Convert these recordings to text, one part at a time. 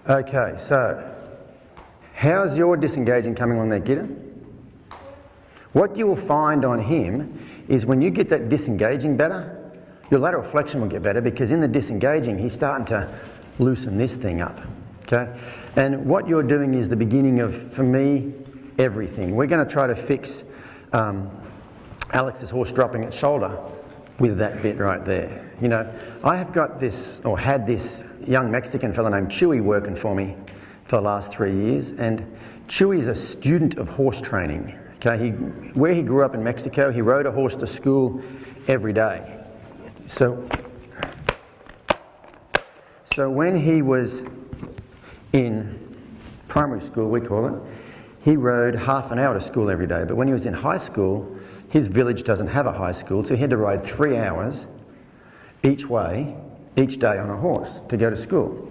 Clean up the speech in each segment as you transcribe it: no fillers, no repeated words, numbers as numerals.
Okay, so how's your disengaging coming on there, Gitter? What you will find on him is when you get that disengaging better, your lateral flexion will get better, because in the disengaging he's starting to loosen this thing up. Okay, and what you're doing is the beginning of, for me, everything. We're going to try to fix Alex's horse dropping its shoulder with that bit right there. You know, I have got this, or had this young Mexican fellow named Chuy working for me for the last 3 years, and Chuy is a student of horse training. Okay, where he grew up in Mexico, he rode a horse to school every day. So when he was in primary school, we call it, he rode half an hour to school every day. But when he was in high school, his village doesn't have a high school, so he had to ride 3 hours each way, each day on a horse to go to school.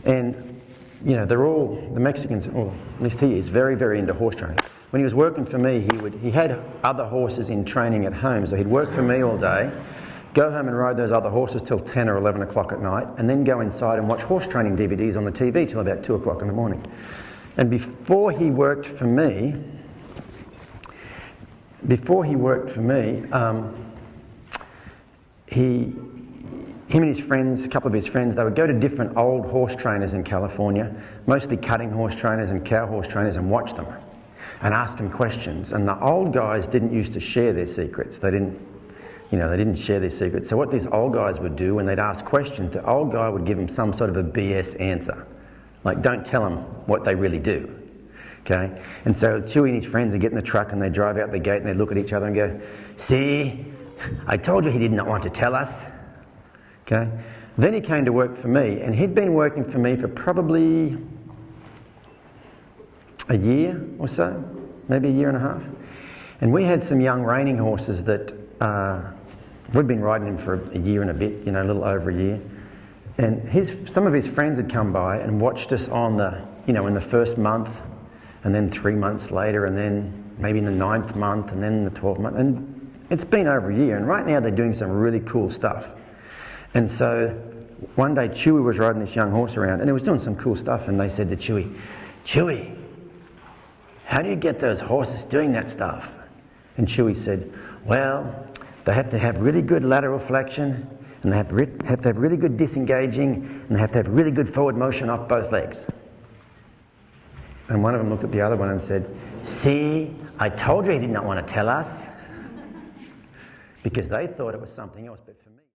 And, you know, they're all, the Mexicans, or at least he is, very, very into horse training. When he was working for me, he had other horses in training at home, so he'd work for me all day, go home and ride those other horses till 10 or 11 o'clock at night, and then go inside and watch horse training DVDs on the TV till about 2 o'clock in the morning. And before he worked for me, him and his friends, a couple of his friends, they would go to different old horse trainers in California, mostly cutting horse trainers and cow horse trainers, and watch them and ask them questions. And the old guys didn't used to share their secrets. They didn't share their secrets. So what these old guys would do when they'd ask questions, the old guy would give them some sort of a BS answer. Like, don't tell them what they really do. Okay? And so Chuy and his friends would get in the truck and they drive out the gate and they look at each other and go, "See, I told you he did not want to tell us." Okay? Then he came to work for me, and he'd been working for me for probably a year or so, maybe a year and a half. And we had some young reining horses that we'd been riding him for a year and a bit, you know, a little over a year. And some of his friends had come by and watched us on in the first month, and then 3 months later, and then maybe in the 9th month, and then the 12th month. And it's been over a year, and right now they're doing some really cool stuff. And so one day Chuy was riding this young horse around, and it was doing some cool stuff, and they said to Chuy, "Chuy, how do you get those horses doing that stuff?" And Chuy said, "Well, they have to have really good lateral flexion, and they have to have really good disengaging, and they have to have really good forward motion off both legs." And one of them looked at the other one and said, "See, I told you he did not want to tell us." Because they thought it was something else. But